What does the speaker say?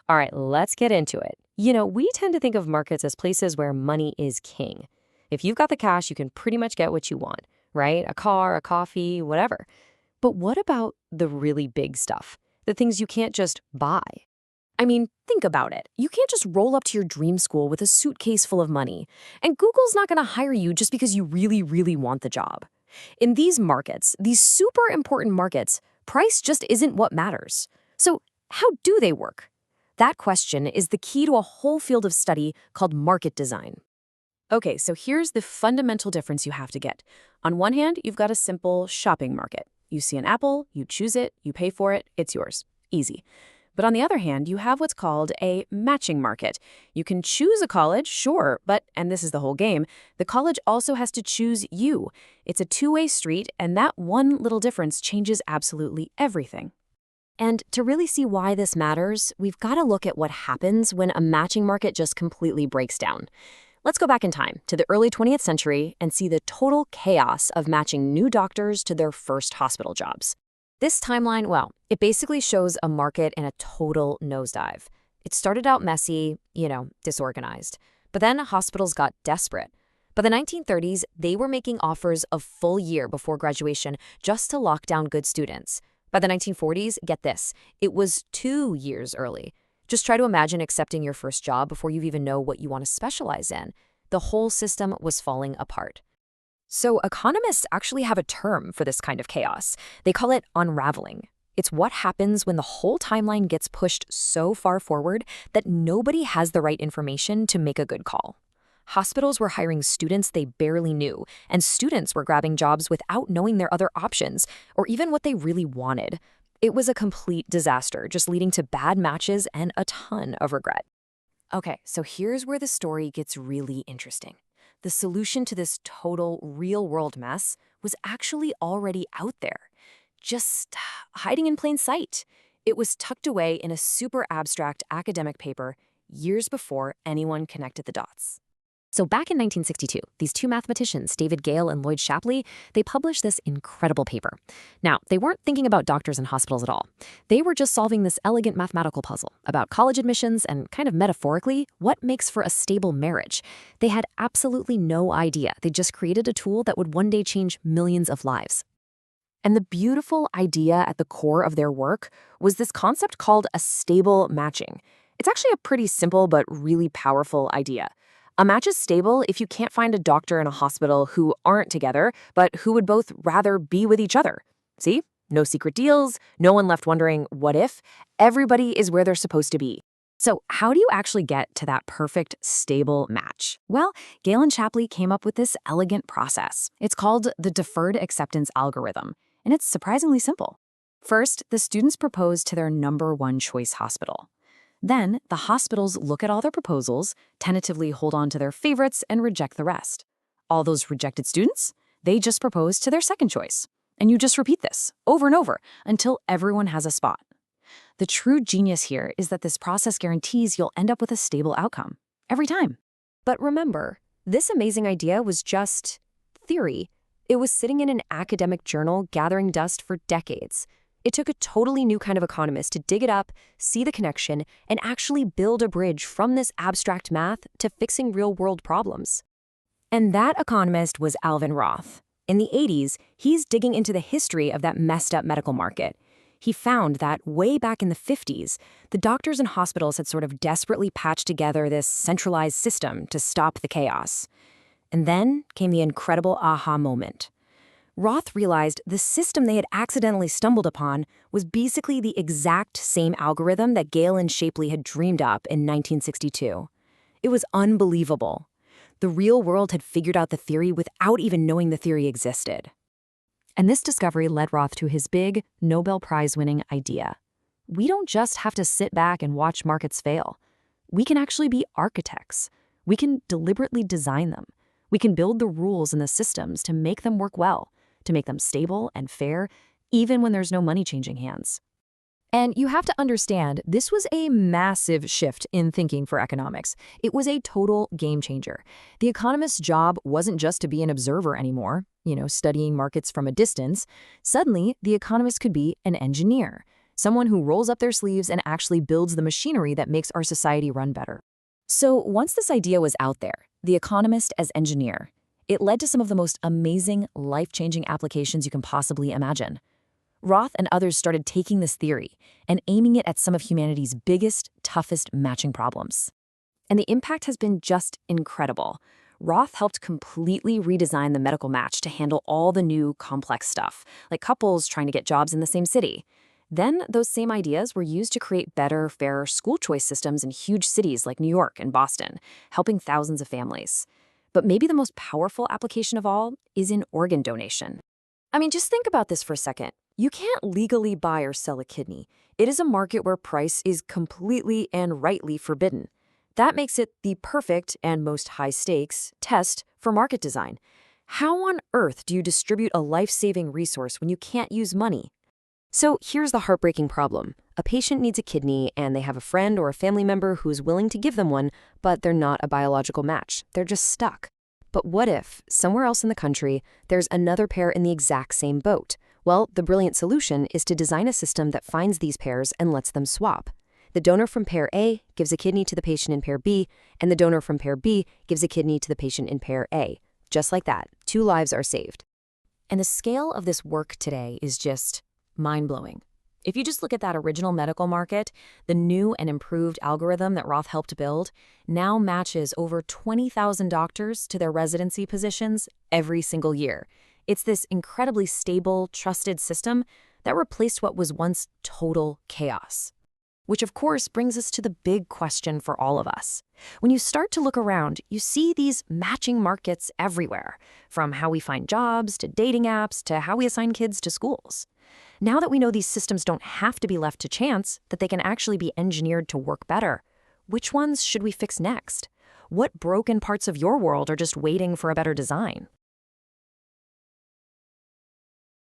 All right, let's get into it. We tend to think of markets as places where money is king. If you've got the cash, you can pretty much get what you want, right? A car, a coffee, whatever. But what about the really big stuff? The things you can't just buy? I mean, think about it. You can't just roll up to your dream school with a suitcase full of money. And Google's not going to hire you just because you really, really want the job. In these markets, these super important markets, price just isn't what matters. So how do they work? That question is the key to a whole field of study called market design. Okay, so here's the fundamental difference you have to get. On one hand, you've got a simple shopping market. You see an apple, you choose it, you pay for it, it's yours. Easy. But on the other hand, you have what's called a matching market. You can choose a college, sure, but, and this is the whole game, the college also has to choose you. It's a two-way street, and that one little difference changes absolutely everything. And to really see why this matters, we've got to look at what happens when a matching market just completely breaks down. Let's go back in time to the early 20th century and see the total chaos of matching new doctors to their first hospital jobs. This timeline, well, it basically shows a market in a total nosedive. It started out messy, disorganized. But then hospitals got desperate. By the 1930s, they were making offers a full year before graduation just to lock down good students. By the 1940s, get this, it was 2 years early. Just try to imagine accepting your first job before you even know what you want to specialize in. The whole system was falling apart. So economists actually have a term for this kind of chaos. They call it unraveling. It's what happens when the whole timeline gets pushed so far forward that nobody has the right information to make a good call. Hospitals were hiring students they barely knew, and students were grabbing jobs without knowing their other options or even what they really wanted. It was a complete disaster, just leading to bad matches and a ton of regret. Okay, so here's where the story gets really interesting. The solution to this total real-world mess was actually already out there, just hiding in plain sight. It was tucked away in a super abstract academic paper years before anyone connected the dots. So back in 1962, these two mathematicians, David Gale and Lloyd Shapley, they published this incredible paper. Now, they weren't thinking about doctors and hospitals at all. They were just solving this elegant mathematical puzzle about college admissions and, kind of metaphorically, what makes for a stable marriage. They had absolutely no idea. They just created a tool that would one day change millions of lives. And the beautiful idea at the core of their work was this concept called a stable matching. It's actually a pretty simple but really powerful idea. A match is stable if you can't find a doctor and a hospital who aren't together, but who would both rather be with each other. See? No secret deals, no one left wondering, what if? Everybody is where they're supposed to be. So how do you actually get to that perfect, stable match? Well, Gale and Shapley came up with this elegant process. It's called the deferred acceptance algorithm, and it's surprisingly simple. First, the students propose to their number one choice hospital. Then, the hospitals look at all their proposals, tentatively hold on to their favorites, and reject the rest. All those rejected students, they just propose to their second choice. And you just repeat this over and over until everyone has a spot. The true genius here is that this process guarantees you'll end up with a stable outcome. Every time. But remember, this amazing idea was just theory. It was sitting in an academic journal gathering dust for decades. It took a totally new kind of economist to dig it up, see the connection, and actually build a bridge from this abstract math to fixing real-world problems. And that economist was Alvin Roth. In the 80s, he's digging into the history of that messed-up medical market. He found that way back in the 50s, the doctors and hospitals had sort of desperately patched together this centralized system to stop the chaos. And then came the incredible aha moment. Roth realized the system they had accidentally stumbled upon was basically the exact same algorithm that Gale and Shapley had dreamed up in 1962. It was unbelievable. The real world had figured out the theory without even knowing the theory existed. And this discovery led Roth to his big, Nobel Prize-winning idea. We don't just have to sit back and watch markets fail. We can actually be architects. We can deliberately design them. We can build the rules and the systems to make them work well, to make them stable and fair, even when there's no money changing hands. And you have to understand, this was a massive shift in thinking for economics. It was a total game changer. The economist's job wasn't just to be an observer anymore, studying markets from a distance. Suddenly, the economist could be an engineer. someone who rolls up their sleeves and actually builds the machinery that makes our society run better. So once this idea was out there, the economist as engineer, it led to some of the most amazing, life-changing applications you can possibly imagine. Roth and others started taking this theory and aiming it at some of humanity's biggest, toughest matching problems. And the impact has been just incredible. Roth helped completely redesign the medical match to handle all the new, complex stuff, like couples trying to get jobs in the same city. Then, those same ideas were used to create better, fairer school choice systems in huge cities like New York and Boston, helping thousands of families. But maybe the most powerful application of all is in organ donation. I mean, just think about this for a second. You can't legally buy or sell a kidney. It is a market where price is completely and rightly forbidden. That makes it the perfect and most high-stakes test for market design. How on earth do you distribute a life-saving resource when you can't use money? So here's the heartbreaking problem. A patient needs a kidney and they have a friend or a family member who's willing to give them one, but they're not a biological match. They're just stuck. But what if, somewhere else in the country, there's another pair in the exact same boat? Well, the brilliant solution is to design a system that finds these pairs and lets them swap. The donor from pair A gives a kidney to the patient in pair B, and the donor from pair B gives a kidney to the patient in pair A. Just like that, 2 lives are saved. And the scale of this work today is just mind-blowing. If you just look at that original medical market, the new and improved algorithm that Roth helped build now matches over 20,000 doctors to their residency positions every single year. It's this incredibly stable, trusted system that replaced what was once total chaos. Which, of course, brings us to the big question for all of us. When you start to look around, you see these matching markets everywhere, from how we find jobs to dating apps to how we assign kids to schools. Now that we know these systems don't have to be left to chance, that they can actually be engineered to work better, which ones should we fix next? What broken parts of your world are just waiting for a better design?